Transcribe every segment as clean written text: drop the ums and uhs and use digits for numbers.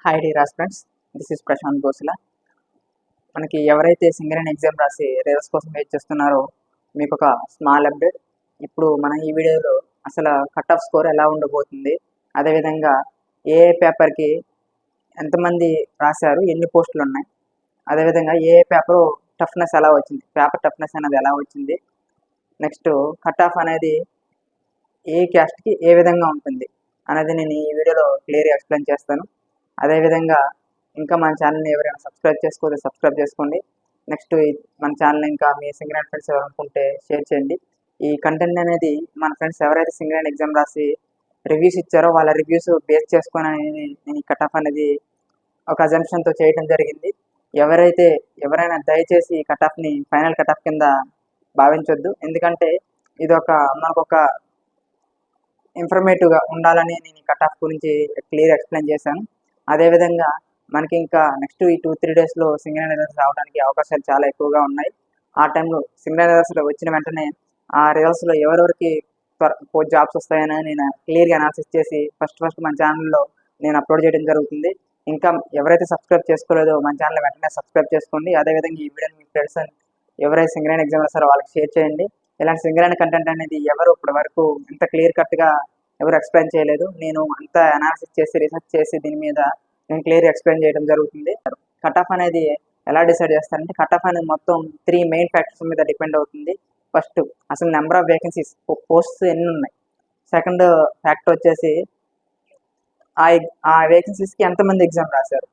Hi dear aspirants, this is Prashanth Gosula. మనకి ఎవరైతే Singareni exam రాసి రిజల్ట్స్ కోసం వెయిట్ చేస్తున్నారో మీకు ఒక స్మాల్ అప్డేట్. ఇప్పుడు మనం ఈ వీడియోలో అసలు కట్ ఆఫ్ స్కోర్ ఎలా ఉండబోతుంది, అదేవిధంగా ఏ పేపర్కి ఎంతమంది రాశారు, ఎన్ని పోస్టులు ఉన్నాయి, అదేవిధంగా ఏ పేపర్ టఫ్నెస్ ఎలా వచ్చింది, పేపర్ టఫ్నెస్ అనేది ఎలా వచ్చింది, నెక్స్ట్ కట్ ఆఫ్ అనేది ఏ క్యాస్ట్కి ఏ విధంగా ఉంటుంది అనేది నేను ఈ వీడియోలో క్లియర్గా ఎక్స్ప్లెయిన్ చేస్తాను. అదేవిధంగా ఇంకా మన ఛానల్ని ఎవరైనా సబ్స్క్రైబ్ చేసుకోతే సబ్స్క్రైబ్ చేసుకోండి. నెక్స్ట్ మన ఛానల్ ఇంకా మీ సింగరేణి ఫ్రెండ్స్ ఎవరు అనుకుంటే షేర్ చేయండి. ఈ కంటెంట్ అనేది మన ఫ్రెండ్స్ ఎవరైతే సింగరేణి ఎగ్జామ్ రాసి రివ్యూస్ ఇచ్చారో వాళ్ళ రివ్యూస్ బేస్ చేసుకొని నేను ఈ కట్ ఆఫ్ అనేది ఒక అజంప్షన్తో చేయడం జరిగింది. ఎవరైనా దయచేసి ఈ కట్ ఆఫ్ని ఫైనల్ కట్ ఆఫ్ కింద భావించొద్దు, ఎందుకంటే ఇది మనకొక ఇన్ఫర్మేటివ్గా ఉండాలని నేను ఈ కట్ ఆఫ్ గురించి క్లియర్ ఎక్స్ప్లెయిన్ చేశాను. అదేవిధంగా మనకి ఇంకా నెక్స్ట్ ఈ 2-3 డేస్లో సింగరేణి రిజల్ట్స్ రావడానికి అవకాశాలు చాలా ఎక్కువగా ఉన్నాయి. ఆ టైంలో సింగరేణి రిజల్ట్స్ వచ్చిన వెంటనే ఆ రిజల్ట్స్లో ఎవరెవరికి జాబ్స్ వస్తాయని నేను క్లియర్గా అనాలిసిస్ చేసి ఫస్ట్ మన ఛానల్లో నేను అప్లోడ్ చేయడం జరుగుతుంది. ఇంకా ఎవరైతే సబ్స్క్రైబ్ చేసుకోలేదో మన ఛానల్ వెంటనే సబ్స్క్రైబ్ చేసుకోండి. అదేవిధంగా ఈ వీడియోని మీ ఫ్రెండ్స్ ఎవరైతే సింగరేణి ఎగ్జామ్ రాస్తారో వాళ్ళకి షేర్ చేయండి. ఇలాంటి సింగరేణి కంటెంట్ అనేది ఎవరు ఇప్పటి వరకు ఇంత క్లియర్ కట్గా ఎవరు ఎక్స్ప్లెయిన్ చేయలేదు. నేను అంతా అనాలిసిస్ చేసి రీసెర్చ్ చేసి దీని మీద నేను క్లియర్ ఎక్స్ప్లెయిన్ చేయడం జరుగుతుంది. కట్ ఆఫ్ అనేది ఎలా డిసైడ్ చేస్తారంటే, కట్ ఆఫ్ అనేది మొత్తం 3 మెయిన్ ఫ్యాక్టర్స్ మీద డిపెండ్ అవుతుంది. ఫస్ట్ అసలు నెంబర్ ఆఫ్ వేకెన్సీస్, పోస్ట్స్ ఎన్ని ఉన్నాయి. సెకండ్ ఫ్యాక్టర్ వచ్చేసి ఆ వేకెన్సీస్కి ఎంతమంది ఎగ్జామ్ రాశారు.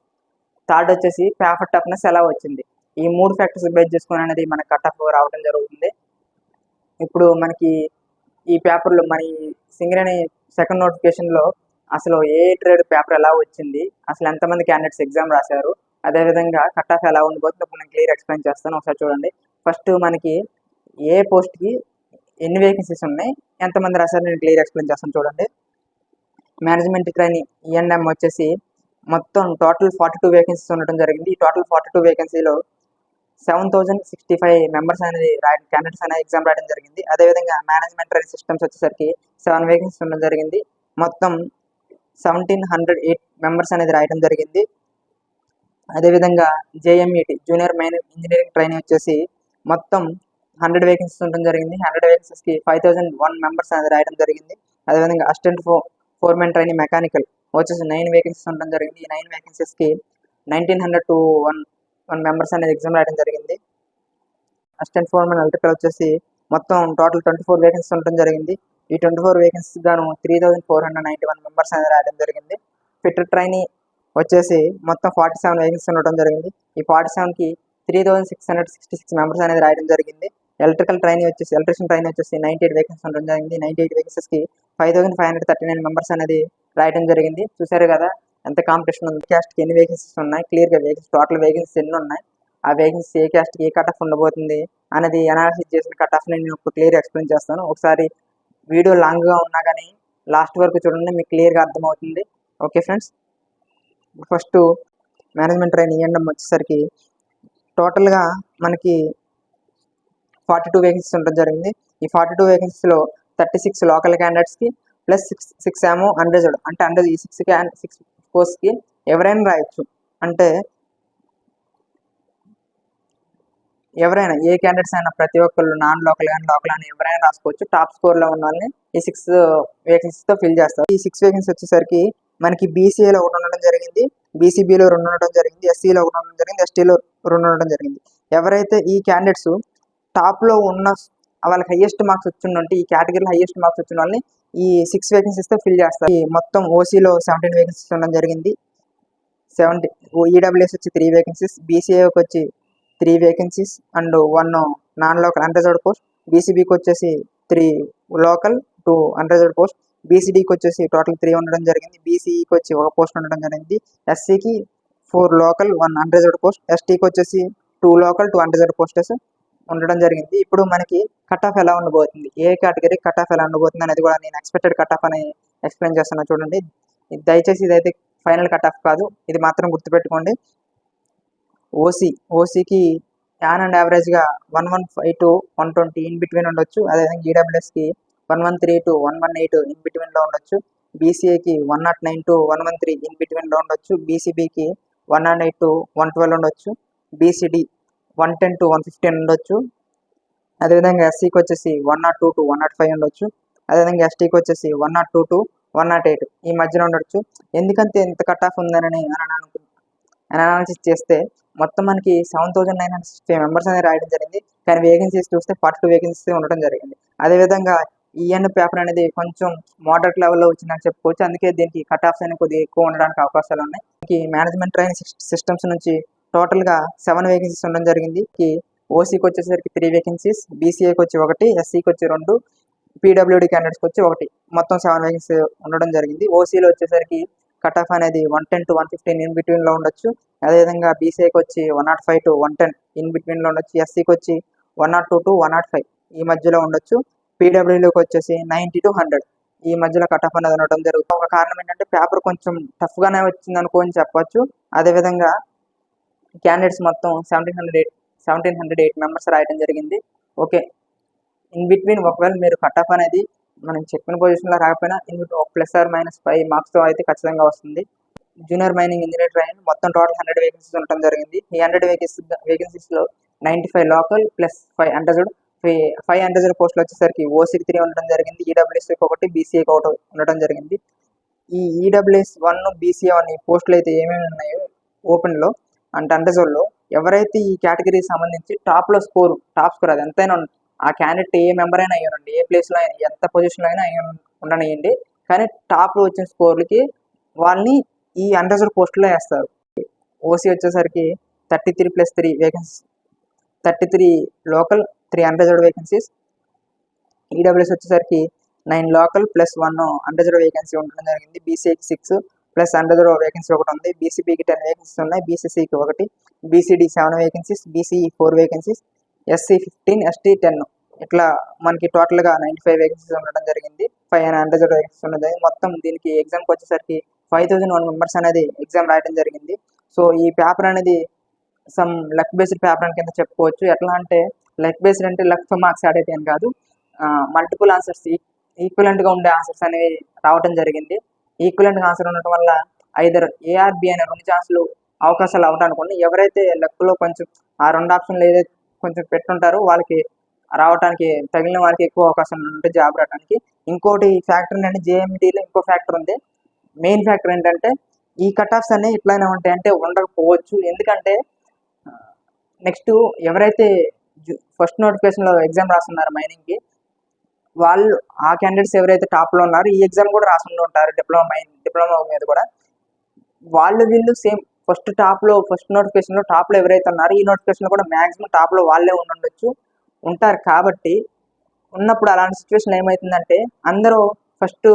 థర్డ్ వచ్చేసి పేపర్ టఫ్నెస్ ఎలా వచ్చింది. ఈ 3 ఫ్యాక్టర్స్ బేస్ చేసుకుని అనేది మనకు కట్ ఆఫ్ రావడం జరుగుతుంది. ఇప్పుడు మనకి ఈ పేపర్లో మన సింగరేణి సెకండ్ నోటిఫికేషన్లో అసలు ఏ ట్రేడ్ పేపర్ ఎలా వచ్చింది, అసలు ఎంతమంది క్యాండిడేట్స్ ఎగ్జామ్ రాశారు, అదేవిధంగా కట్ ఆఫ్ ఎలా ఉండిపోతుంది ఇప్పుడు నేను క్లియర్ ఎక్స్ప్లెయిన్ చేస్తాను. ఒకసారి చూడండి. ఫస్ట్ మనకి ఏ పోస్ట్కి ఎన్ని వేకెన్సీస్ ఉన్నాయి, ఎంతమంది రాశారు నేను క్లియర్ ఎక్స్ప్లెయిన్ చేస్తాను. చూడండి. మేనేజ్మెంట్ ట్రైనింగ్ ఈఎన్ఎం వచ్చేసి మొత్తం టోటల్ 42 వేకెన్సీస్ ఉండటం జరిగింది. ఈ టోటల్ 42 వేకెన్సీలో 7065 మెంబర్స్ అనేది క్యాండిడేట్స్ అనేది ఎగ్జామ్ రాయడం జరిగింది. అదేవిధంగా మేనేజ్మెంట్ ట్రైనింగ్ సిస్టమ్స్ వచ్చేసరికి 7 వేకెన్సీస్ ఉండడం జరిగింది. మొత్తం 1708 మెంబర్స్ అనేది రాయడం జరిగింది. అదేవిధంగా జేఎంఈటి జూనియర్ మైన్ ఇంజనీరింగ్ ట్రైనింగ్ వచ్చేసి మొత్తం 100 వేకెన్సీస్ ఉండడం జరిగింది. 100 వేకెన్సీస్కి 5001 మెంబర్స్ అనేది రాయడం జరిగింది. అదేవిధంగా అసిస్టెంట్ ఫోర్మెన్ ట్రైనింగ్ మెకానికల్ వచ్చేసి 9 వేకెన్సీస్ ఉండడం జరిగింది. ఈ 9 వేకెన్సీస్కి 1901 మెంబర్స్ అనేది ఎగ్జామ్ రాయడం జరిగింది. అసిస్టెంట్ ఫోర్మెన్ ఎలక్ట్రికల్ వచ్చేసి మొత్తం టోటల్ 24 వేకెన్సీస్ ఉండడం జరిగింది. ఈ 24 వేకెన్సీస్ గాను 3491 మెంబర్స్ అనేది రాయడం జరిగింది. ఫిట్టర్ ట్రైనింగ్ వచ్చేసి మొత్తం 47 వేకెన్సీస్ ఉండడం జరిగింది. ఈ 47కి 3666 మెంబర్స్ అనేది రాయడం జరిగింది. ఎలక్ట్రిషియన్ ట్రైనింగ్ వచ్చేసి 98 వేకెన్సీస్ ఉండడం జరిగింది. 98 వేకెన్సీస్కి 5539 మెంబర్స్ అనేది రాయడం జరిగింది. చూసారు కదా ఎంత కాంపిటీషన్ ఉంది. క్యాస్ట్కి ఎన్ని వేకెన్సీస్ ఉన్నాయి, క్లియర్గా టోటల్ వేకెన్సీస్ ఎన్ని ఉన్నాయి, ఆ వేకెన్సీ ఏ క్యాస్ట్కి ఏ కట్ ఆఫ్ ఉండబోతుంది అనేది అనాలిసిస్ చేసిన కట్ ఆఫ్ని నేను ఇప్పుడు క్లియర్ ఎక్స్ప్లెయిన్ చేస్తాను. ఒకసారి వీడియో లాంగ్గా ఉన్నా కానీ లాస్ట్ వరకు చూడండి, మీకు క్లియర్గా అర్థమవుతుంది. Okay friends, first management training ENM వచ్చేసరికి టోటల్గా మనకి 42 వేకెన్సీస్ ఉండడం జరిగింది. ఈ 42 వేకెన్సీస్లో 36 లోకల్ క్యాండిడేట్స్కి ప్లస్ 6 ఏమో అన్రిజర్వ్డ్. అంటే ఈ 6 పోస్ట్కి ఎవరైనా రాయొచ్చు. అంటే ఎవరైనా ఏ క్యాండిడేట్స్ అయినా ప్రతి ఒక్కళ్ళు నాన్ లోకల్ కానీ లోకల్ అని ఎవరైనా రాసుకోవచ్చు. టాప్ స్కోర్లో ఉన్న వాళ్ళని ఈ 6 వేకెన్సీస్తో ఫిల్ చేస్తారు. ఈ 6 వేకెన్సీ వచ్చేసరికి మనకి బీసీఏలో 1 ఉండడం జరిగింది, బీసీబీలో 2 ఉండడం జరిగింది, ఎస్సీలో 1 ఉండడం జరిగింది, ఎస్టీలో 2 ఉండడం జరిగింది. ఎవరైతే ఈ క్యాండిడేట్స్ టాప్లో ఉన్న వాళ్ళకి హైయెస్ట్ మార్క్స్ వచ్చిందంటే ఈ కేటగిరీలో హైయెస్ట్ మార్క్స్ వచ్చిన వాళ్ళని ఈ 6 వేకెన్సీస్తో ఫిల్ చేస్తారు. ఈ మొత్తం ఓసీలో 17 వేకెన్సీస్ ఉండడం జరిగింది. ఈడబ్ల్యూఎస్ వచ్చి 3 వేకెన్సీస్, బీసీఏకి వచ్చి 3 vacancies and 1 non local unreserved post, బీసీబీకి వచ్చేసి 3 లోకల్ 2 అన్రిజర్వ్డ్ పోస్ట్, బీసీడీకి వచ్చేసి టోటల్ 3 ఉండడం జరిగింది, బీసీఈకి వచ్చి 1 పోస్ట్ ఉండడం జరిగింది, ఎస్సీకి 4 లోకల్ 1 అన్రిజర్వ్డ్ పోస్ట్, ఎస్టీకి వచ్చేసి 2 లోకల్ 2 అన్రిజర్వ్డ్ పోస్టెస్ ఉండడం జరిగింది. ఇప్పుడు మనకి కట్ ఆఫ్ ఎలా ఉండబోతుంది, ఏ కేటగిరీ కట్ ఆఫ్ ఎలా ఉండబోతుంది అనేది కూడా నేను ఎక్స్పెక్టెడ్ కట్ ఆఫ్ అని ఎక్స్ప్లెయిన్ చేస్తున్నాను. చూడండి, దయచేసి ఇదైతే ఫైనల్ కట్ ఆఫ్ కాదు, ఇది మాత్రం గుర్తుపెట్టుకోండి. ఓసీకి యాన్ అండ్ యావరేజ్గా 115 to 120 ఇన్ బిట్వీన్ ఉండొచ్చు. అదేవిధంగా ఈడబ్ల్యూఎస్కి 113 to 118 ఇన్ బిట్వీన్లో ఉండొచ్చు. బీసీఏకి 109 to 113 ఇన్ బిట్వీన్లో ఉండొచ్చు, బీసీబీకి 108 to 112 ఉండొచ్చు, బీసీడీ 110 to 115 ఉండొచ్చు, అదేవిధంగా ఎస్సీకి వచ్చేసి 102 to 105 ఉండొచ్చు, అదేవిధంగా ఎస్టీకి వచ్చేసి 102 to 108 ఈ మధ్యలో ఉండొచ్చు. ఎందుకంటే ఇంత కట్ ఆఫ్ ఉందని అనాలిసిస్ చేస్తే మొత్తం మనకి 7,960 మెంబర్స్ అనేది రాయడం జరిగింది. కానీ వేకెన్సీస్ చూస్తే 42 వేకెన్సీస్ ఉండడం జరిగింది. అదేవిధంగా ఈఎన్ పేపర్ అనేది కొంచెం మోడరేట్ లెవెల్లో వచ్చిందని చెప్పుకోవచ్చు. అందుకే దీనికి కట్ ఆఫ్స్ అనేది కొద్దిగా ఎక్కువ ఉండడానికి అవకాశాలు ఉన్నాయి. ఈ మేనేజ్మెంట్ ట్రైనింగ్ సిస్టమ్స్ నుంచి టోటల్గా 7 వేకెన్సీస్ ఉండడం జరిగింది. ఓసీకి వచ్చేసరికి 3 వేకెన్సీస్, బీసీఏకి వచ్చి 1, ఎస్సీకి వచ్చి 2, పీడబ్ల్యూడీ క్యాండిడేట్స్కి వచ్చి 1, మొత్తం 7 వేకెన్సీ ఉండడం జరిగింది. ఓసీలో వచ్చేసరికి కట్ ఆఫ్ అనేది 110 to 115 ఇన్ బిట్వీన్లో ఉండొచ్చు, అదేవిధంగా బీసీఏకి వచ్చి 105 to 110 ఇన్ బిట్వీన్లో ఉండొచ్చు, ఎస్సీకి వచ్చి 102 to 105 ఈ మధ్యలో ఉండొచ్చు, పీడబ్ల్యూలోకి వచ్చేసి 90 to 100 ఈ మధ్యలో కట్ ఆఫ్ అనేది ఉండడం జరుగుతుంది. ఒక కారణం ఏంటంటే పేపర్ కొంచెం టఫ్గానే వచ్చింది అనుకోని చెప్పొచ్చు. అదేవిధంగా క్యాండిడేట్స్ మొత్తం 1708 మెంబర్స్ రాయడం జరిగింది. ఓకే, ఇన్ బిట్వీన్ ఒకవేళ మీరు కట్ ఆఫ్ అనేది మనం చెప్పిన పొజిషన్లో రాకపోయినా +or-5 మార్క్స్తో అయితే ఖచ్చితంగా వస్తుంది. జూనియర్ మైనింగ్ ఇంజనీర్ ట్రైనింగ్ మొత్తం టోటల్ 100 వేకెన్సీస్ ఉండడం జరిగింది. ఈ 100 వేకెన్సీస్లో 95 లోకల్ ప్లస్ 5 అండర్జర్డ్ పోస్టులు వచ్చేసరికి ఓసీకి 3 ఉండడం జరిగింది, ఈడబ్ల్యూఎస్కి 1, బీసీఏకి 1 ఉండడం జరిగింది. ఈ ఈడబ్ల్యూఎస్ 1, బీసీఏ 1 ఈ పోస్టులు అయితే ఏమేమి ఉన్నాయో ఓపెన్లో అంటే అండర్జర్డ్లో ఎవరైతే ఈ కేటగిరీకి సంబంధించి టాప్ స్కోర్ అది ఎంతైనా ఆ క్యాండిడేట్ ఏ మెంబర్ అయినా అయ్యండి, ఏ ప్లేస్లో అయినా ఎంత పొజిషన్లో అయినా ఉండనియండి, కానీ టాప్ వచ్చిన స్కోర్లకి వాళ్ళని ఈ అండర్జర్డ్ పోస్టులో వేస్తారు. ఓసీ వచ్చేసరికి 33 + 3 వేకెన్సీస్, 33 లోకల్ 3 అండర్జర్డ్ వేకెన్సీస్, ఈడబ్ల్యూఎస్ వచ్చేసరికి 9 లోకల్ ప్లస్ 1 అండర్జర్డ్ వేకెన్సీ ఉండడం జరిగింది, బీసీఏకి 6 ప్లస్ అండర్జర్డ్ వేకెన్సీ 1 ఉంది, బీసీబీకి 10 వేకెన్సీస్ ఉన్నాయి, బీసీసీకి 1, BCD 7 vacancies, BCE 4 vacancies, SC 15, ST 10 ఇట్లా మనకి టోటల్గా 95 వేకెన్సీస్ ఉండడం జరిగింది. 5 అండర్జర్డ్ వేకెన్సీస్ ఉన్నది. మొత్తం దీనికి ఎగ్జామ్కి వచ్చేసరికి 5001 మెంబర్స్ అనేది ఎగ్జామ్ రాయడం జరిగింది. సో ఈ పేపర్ అనేది సమ్ లక్ బేస్డ్ పేపర్ కింద చెప్పుకోవచ్చు. ఎట్లా అంటే లక్ బేస్డ్ అంటే లక్ మార్క్స్ యాడ్ అయితే కాదు, మల్టిపుల్ ఆన్సర్స్ ఈక్వలెంట్గా ఉండే ఆన్సర్స్ అనేవి రావడం జరిగింది. ఈక్వలెంట్ ఆన్సర్ ఉండటం వల్ల ఐదర్ ఏఆర్బి అనే 2 ఛాన్సులు అవకాశాలు అవడానికి ఉన్నాయి. ఎవరైతే లక్లో కొంచెం ఆ 2 ఆప్షన్లు ఏదైతే కొంచెం పెట్టుంటారో వాళ్ళకి రావడానికి తగిలిన వాళ్ళకి ఎక్కువ అవకాశం ఉంటాయి జాబ్ రావడానికి. ఇంకోటి ఫ్యాక్టర్ ఏంటంటే జేఎంటీలో ఇంకో ఫ్యాక్టర్ ఉంది. మెయిన్ ఫ్యాక్టర్ ఏంటంటే ఈ కట్ ఆఫ్స్ అనేవి ఇట్లానే ఉంటాయి అంటే ఉండకపోవచ్చు. ఎందుకంటే నెక్స్ట్ ఎవరైతే ఫస్ట్ నోటిఫికేషన్లో ఎగ్జామ్ రాస్తున్నారో మైనింగ్కి, వాళ్ళు ఆ క్యాండిడేట్స్ ఎవరైతే టాప్లో ఉన్నారో ఈ ఎగ్జామ్ కూడా రాసి ఉంటారు డిప్లొమా మీద కూడా, వాళ్ళు వీళ్ళు సేమ్ ఫస్ట్ నోటిఫికేషన్లో టాప్లో ఎవరైతే ఉన్నారో ఈ నోటిఫికేషన్లో కూడా మ్యాక్సిమం టాప్లో వాళ్ళే ఉంటారు. కాబట్టి ఉన్నప్పుడు అలాంటి సిచ్యువేషన్ ఏమవుతుందంటే అందరూ ఫస్ట్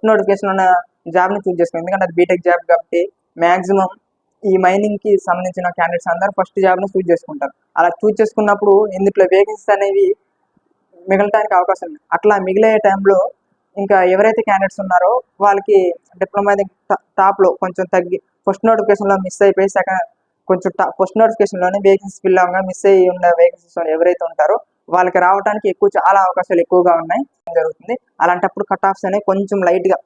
నోటిఫికేషన్ ఉన్న జాబ్ని చూస్ చేసుకుంటారు. ఎందుకంటే అది బీటెక్ జాబ్ కాబట్టి మ్యాక్సిమం ఈ మైనింగ్కి సంబంధించిన క్యాండిడేట్స్ అందరూ ఫస్ట్ జాబ్ని చూస్ చేసుకుంటారు. అలా చూస్ చేసుకున్నప్పుడు ఇందులో వేకెన్సీస్ అనేవి మిగలటానికి అవకాశం ఉంది. అట్లా మిగిలే టైంలో ఇంకా ఎవరైతే క్యాండిడేట్స్ ఉన్నారో వాళ్ళకి డిప్లొమా టాప్లో కొంచెం తగ్గి ఫస్ట్ నోటిఫికేషన్లో మిస్ అయిపోయి కొంచెం ఫస్ట్ నోటిఫికేషన్లోనే వేకెన్సీ ఫిల్ అవ్వగా మిస్ అయ్యి ఉన్న వేకెన్సీస్ ఎవరైతే ఉంటారో వాళ్ళకి రావడానికి చాలా అవకాశాలు ఎక్కువగా ఉన్నాయి జరుగుతుంది. అలాంటప్పుడు కట్ ఆఫ్స్ అనేవి కొంచెం లైట్గా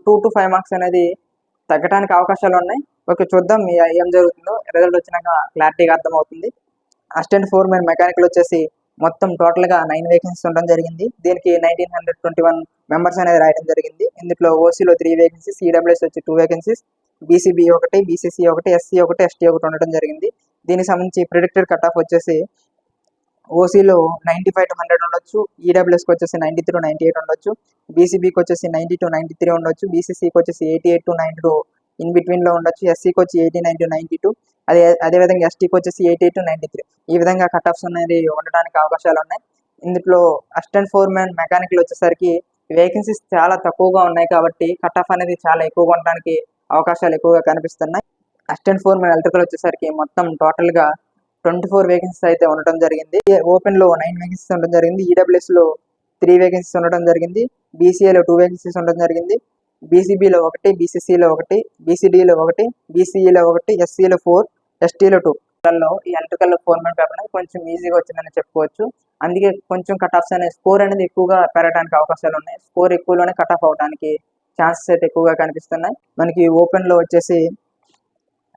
2 to 5 మార్క్స్ అనేది తగ్గడానికి అవకాశాలు ఉన్నాయి. ఓకే, చూద్దాం ఏం జరుగుతుందో. రిజల్ట్ వచ్చినాక క్లారిటీగా అర్థమవుతుంది. అసిస్టెంట్ ఫోర్మెన్ మెకానికల్ వచ్చేసి మొత్తం టోటల్గా 9 వేకెన్సీస్ ఉండడం జరిగింది. దీనికి 1921 మెంబర్స్ అనేది రాయడం జరిగింది. ఇందులో ఓసీలో 3 వేకెన్సీస్, ఈడబ్ల్యూఎస్ వచ్చి 2 vacancies, BCB 1, BCC 1, SC 1, ST 1 ఉండడం జరిగింది. దీనికి సంబంధించి ప్రిడిక్టెడ్ కట్ ఆఫ్ వచ్చేసి ఓసీలో 95 to 100 ఉండొచ్చు, ఈడబ్ల్యూఎస్కి వచ్చేసి 93 to 98 ఉండొచ్చు, బీసీబీకి వచ్చేసి 90 to 93 ఉండొచ్చు, బీసీసీకి వచ్చేసి 88 to 92 ఇన్ బిట్వీన్లో ఉండొచ్చు, ఎస్సీకి వచ్చి 89 to 92, అదేవిధంగా ఎస్టీకి వచ్చేసి 88 to 93 ఈ విధంగా కట్ ఆఫ్స్ అనేది ఉండడానికి అవకాశాలు ఉన్నాయి. ఇందులో అసిస్టెంట్ ఫోర్మెన్ మెకానికల్ వచ్చేసరికి వేకెన్సీస్ చాలా తక్కువగా ఉన్నాయి కాబట్టి కట్ ఆఫ్ అనేది చాలా ఎక్కువగా ఉండడానికి అవకాశాలు ఎక్కువగా కనిపిస్తున్నాయి. అసిస్టెంట్ ఫోర్మెన్ ఎలక్ట్రికల్ వచ్చేసరికి మొత్తం టోటల్గా 24 వేకెన్సీస్ అయితే ఉండటం జరిగింది. ఓపెన్లో 9 వేకెన్సీస్ ఉండడం జరిగింది, ఈడబ్ల్యూఎస్లో 3 వేకెన్సీస్ ఉండడం జరిగింది, బీసీఏలో 2 వేకెన్సీస్ ఉండడం జరిగింది, బీసీబీలో 1, బీసీసీలో 1, బీసీడీలో 1, బీసీఈలో 1, ఎస్సీలో 4, ఎస్టీలో 2 ఈ ఎలక్ట్రికల్ ఫోర్మెన్ పేపర్ అనేది కొంచెం ఈజీగా వచ్చిందని చెప్పుకోవచ్చు. అందుకే కొంచెం కట్ ఆఫ్స్ అనే స్కోర్ అనేది ఎక్కువగా పెరగడానికి అవకాశాలు ఉన్నాయి. స్కోర్ ఎక్కువలోనే కట్ ఆఫ్ అవడానికి ఛాన్సెస్ అయితే ఎక్కువగా కనిపిస్తున్నాయి. మనకి ఓపెన్లో వచ్చేసి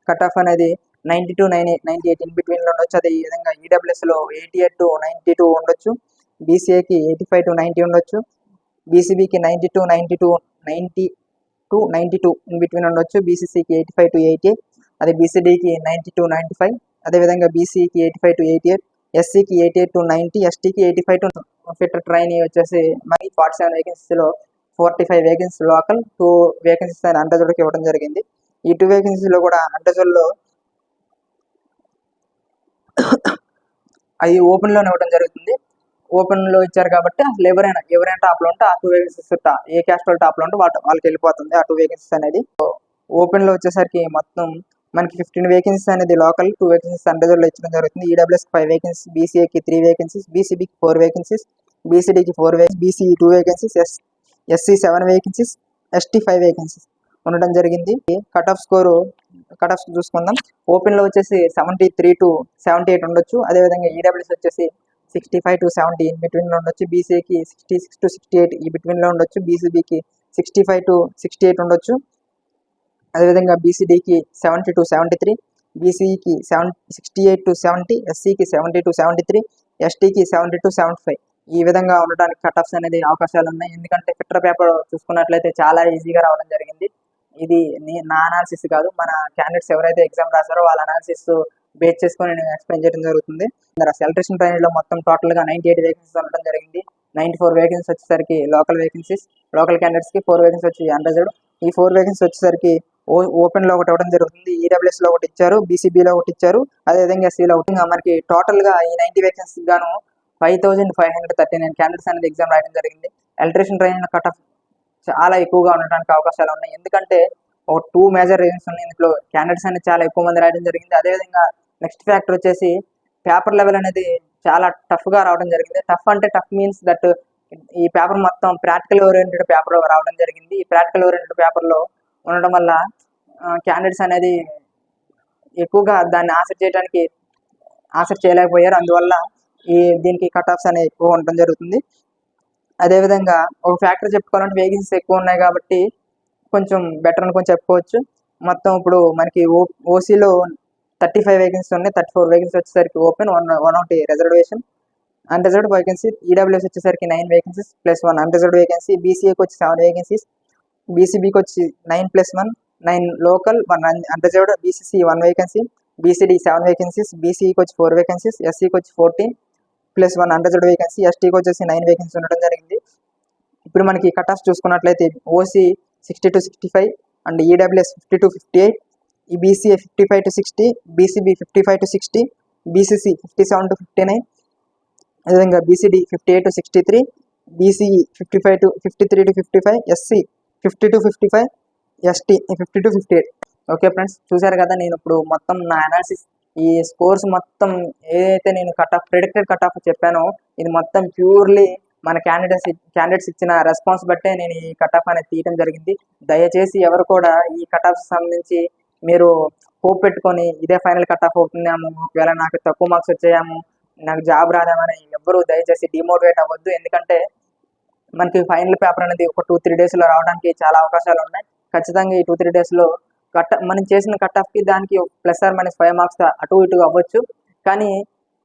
కట్ ఆఫ్ అనేది 90 to 98 ఇన్ బిట్వీన్లో ఉండొచ్చు. అదే ఈ విధంగా ఈడబ్ల్యూఎస్లో 88 to 92 ఉండొచ్చు, బీసీఏకి 85 to 90 ఉండొచ్చు, బీసీబీకి 90 to 92 ఇన్ బిట్వీన్ ఉండొచ్చు, బీసీసీకి 85 to 88, అదే బీసీడీకి 90 to 95, అదేవిధంగా బీసీకి 85 to 88, ఎస్సీకి 88 to 90, ఎస్టీకి 85 to ఫిట్టర్ ట్రైనీ వచ్చేసి మనకి 47 వేకెన్సీలో 45 వేకెన్సీ లోకల్, 2 వేకెన్సీస్ అని అండర్జోడ్కి ఇవ్వడం జరిగింది. ఈ 2 వేకెన్సీలో కూడా అండర్జోడ్లో అవి ఓపెన్లోనే ఇవ్వడం జరుగుతుంది. ఓపెన్లో ఇచ్చారు కాబట్టి అసలు ఎవరైనా టాప్లో ఉంటే ఆ 2 వేకెన్సీస్ ఏ క్యాస్ట్ వాళ్ళు టాప్లో ఉంటే వాళ్ళకి వెళ్ళిపోతుంది ఆ 2 వేకెన్సీస్ అనేది. ఓపెన్లో వచ్చేసరికి మొత్తం మనకి 15 వేకెన్సీస్ అనేది లోకల్, 2 వేకెన్సీస్ అండర్జోడ్లో ఇచ్చడం జరుగుతుంది. ఈడబ్ల్యూఎస్కి 5 వేకెన్సీస్, బీసీఏకి 3 వేకెన్సీస్, బీసీబీకి 4 వేకెన్సీస్, బీసీడీకి 4 vacancies, BCE 2 vacancies, SC 7 vacancies, ST 5 vacancies ఉండడం జరిగింది. కట్ ఆఫ్ చూసుకుందాం. ఓపెన్లో వచ్చేసి 73 to 78 ఉండొచ్చు, అదేవిధంగా ఈడబ్ల్యూఎస్ వచ్చేసి 65 to 70 ఇన్ బిట్వీన్లో ఉండొచ్చు, బీసీఏకి 66 to 68 ఈ బిట్వీన్లో ఉండొచ్చు, బీసీబీకి 65 to 68 ఉండొచ్చు, అదేవిధంగా బీసీడీకి 70 to 73, బీసీఈకి 68 to 70, ఎస్సీకి 70 to 73, ఎస్టీకి 70 to 75 ఈ విధంగా ఉండడానికి కట్ ఆఫ్స్ అనేది అవకాశాలు ఉన్నాయి. ఎందుకంటే ఫిట్టర్ పేపర్ చూసుకున్నట్లయితే చాలా ఈజీగా రావడం జరిగింది. ఇది నా అనాలిసిస్ కాదు, మన క్యాండిడేట్స్ ఎవరైతే ఎగ్జామ్ రాశారో వాళ్ళ అనాలిసిస్ బేస్ చేసుకొని నేను ఎక్స్ప్లెయిన్ చేయడం జరుగుతుంది. ఎలక్ట్రీషియన్ ట్రైనీలో మొత్తం టోటల్గా 98 వేకెన్సీస్ ఉండడం జరిగింది. 94 వేకెన్సీస్ వచ్చేసరికి లోకల్ వేకెన్సీస్, లోకల్ క్యాండిడేట్స్కి 4 వేకెన్సీ వచ్చి అండర్జోడ్. ఈ 4 వేకెన్సీ వచ్చేసరికి ఓపెన్లో ఒకటి ఇవ్వడం జరుగుతుంది, ఈడబ్ల్యూఎస్లో ఒకటి ఇచ్చారు, బీసీబీలో ఒకటి ఇచ్చారు, అదేవిధంగా ఎస్సీలో ఒకటి. మనకి టోటల్గా ఈ 90 వేకెన్సీకి గాను 5539 క్యాండిడేట్స్ అనేది ఎగ్జామ్ రాయడం జరిగింది. ఎలక్ట్రీషియన్ ట్రైనింగ్ కట్ ఆఫ్ చాలా ఎక్కువగా ఉండడానికి అవకాశాలు ఉన్నాయి. ఎందుకంటే ఒక 2 మేజర్ రీజన్స్ ఉన్నాయి. ఇందులో క్యాండిడేట్స్ అనేది చాలా ఎక్కువ మంది రాయడం జరిగింది. అదేవిధంగా నెక్స్ట్ ఫ్యాక్టర్ వచ్చేసి పేపర్ లెవెల్ అనేది చాలా టఫ్గా రావడం జరిగింది. టఫ్ మీన్స్ దట్ ఈ పేపర్ మొత్తం ప్రాక్టికల్ ఓరియంటెడ్ పేపర్ రావడం జరిగింది. ఈ ప్రాక్టికల్ ఓరియంటెడ్ పేపర్లో ఉండడం వల్ల క్యాండిడేట్స్ అనేది ఎక్కువగా దాన్ని ఆన్సర్ చేయలేకపోయారు. అందువల్ల దీనికి కట్ ఆఫ్స్ అనేవి ఎక్కువ ఉండడం జరుగుతుంది. అదేవిధంగా ఒక ఫ్యాక్టర్ చెప్పుకోవాలంటే వేకెన్సీస్ ఎక్కువ ఉన్నాయి కాబట్టి కొంచెం బెటర్ అనుకొని చెప్పుకోవచ్చు. మొత్తం ఇప్పుడు మనకి ఓసీలో 35 వేకెన్సీ ఉన్నాయి, 34 వేకెన్సీ వచ్చేసరికి open, 1 reservation, unreserved vacancy. EWS వచ్చేసరికి 9 వేకెన్సీస్ ప్లస్ 1 అన్రిజర్వ్డ్ వేకెన్సీ, బీసీఏకి వచ్చి 7 వేకెన్సీస్, బీసీబీకి వచ్చి 9+1 local, 1 unreserved, BCC 1 vacancy, BCD 7 vacancies, బీసీఈకి వచ్చి 4 వేకెన్సీస్, ఎస్సీకి వచ్చి 14 + 1 అన్రిజర్వ్డ్ వేకెన్సీ, ఎస్టీకి వచ్చేసి 9 వేకెన్సీ ఉండడం జరిగింది. ఇప్పుడు మనకి కట్ ఆఫ్ చూసుకున్నట్లయితే OC 60 to 65 and EWS 50 to 58, ఈ BCA 55 to 60, BCB 55 to 60, BCC 57 to 59, అదేవిధంగా BCD 58 to 63, BCE 53 to 55, SC 50 to 55, ST 50 to 58. Okay friends, చూసారు కదా నేను ఇప్పుడు మొత్తం నా అనాలిసిస్ ఈ స్కోర్స్ మొత్తం ఏదైతే నేను ప్రిడిక్టెడ్ కట్ ఆఫ్ చెప్పానో ఇది మొత్తం ప్యూర్లీ మన క్యాండిడేట్స్ ఇచ్చిన రెస్పాన్స్ బట్టే నేను ఈ కట్ ఆఫ్ అనేది తీయడం జరిగింది. దయచేసి ఎవరు కూడా ఈ కట్ ఆఫ్ సంబంధించి మీరు హోప్ పెట్టుకొని ఇదే ఫైనల్ కట్ ఆఫ్ అవుతున్నాము, ఒకవేళ నాకు తక్కువ మార్క్స్ వచ్చాము, నాకు జాబ్ రాదామని ఎవ్వరూ దయచేసి డిమోటివేట్ అవ్వద్దు. ఎందుకంటే మనకి ఫైనల్ పేపర్ అనేది ఒక 2-3 డేస్లో రావడానికి చాలా అవకాశాలు ఉన్నాయి. ఖచ్చితంగా ఈ 2-3 డేస్లో మనం చేసిన కట్ ఆఫ్కి దానికి +-5 మార్క్స్ అటు ఇటు అవ్వచ్చు. కానీ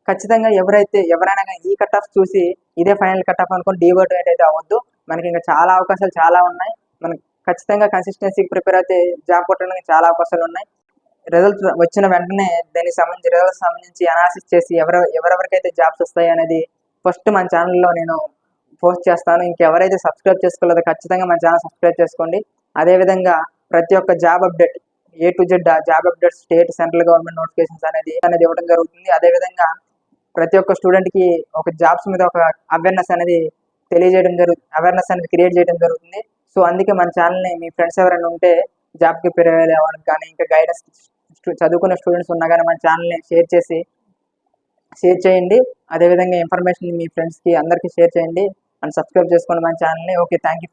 ఖచ్చితంగా ఎవరైనా ఈ కట్ ఆఫ్ చూసి ఇదే ఫైనల్ కట్ ఆఫ్ అనుకుని డిమోటివేట్ అయితే అవ్వద్దు. మనకి ఇంకా చాలా అవకాశాలు చాలా ఉన్నాయి. మనకి ఖచ్చితంగా కన్సిస్టెన్సీకి ప్రిపేర్ అయితే జాబ్ కొట్టడానికి చాలా అవకాశాలు ఉన్నాయి. రిజల్ట్స్ వచ్చిన వెంటనే దానికి సంబంధించి అనాలిసిస్ చేసి ఎవరెవరికైతే జాబ్స్ వస్తాయి అనేది ఫస్ట్ మన ఛానల్లో నేను పోస్ట్ చేస్తాను. ఇంకెవరైతే సబ్స్క్రైబ్ చేసుకోలేదో ఖచ్చితంగా మన ఛానల్ సబ్స్క్రైబ్ చేసుకోండి. అదేవిధంగా ప్రతి ఒక్క job update A to Z job update, state, central government notifications అనేది ఇవ్వడం జరుగుతుంది. అదేవిధంగా ప్రతి ఒక్క స్టూడెంట్కి ఒక జాబ్స్ మీద ఒక అవేర్నెస్ అనేది క్రియేట్ చేయడం జరుగుతుంది. సో అందుకే మన ఛానల్ని మీ ఫ్రెండ్స్ ఎవరైనా ఉంటే జాబ్కి ప్రిపేర్ అవ్వడానికి కానీ ఇంకా గైడెన్స్ చదువుకునే స్టూడెంట్స్ ఉన్నా కానీ మన ఛానల్ని షేర్ చేయండి. అదేవిధంగా ఇన్ఫర్మేషన్ మీ ఫ్రెండ్స్కి అందరికీ షేర్ చేయండి అండ్ సబ్స్క్రైబ్ చేసుకోండి మన ఛానల్ని. Okay, thank you.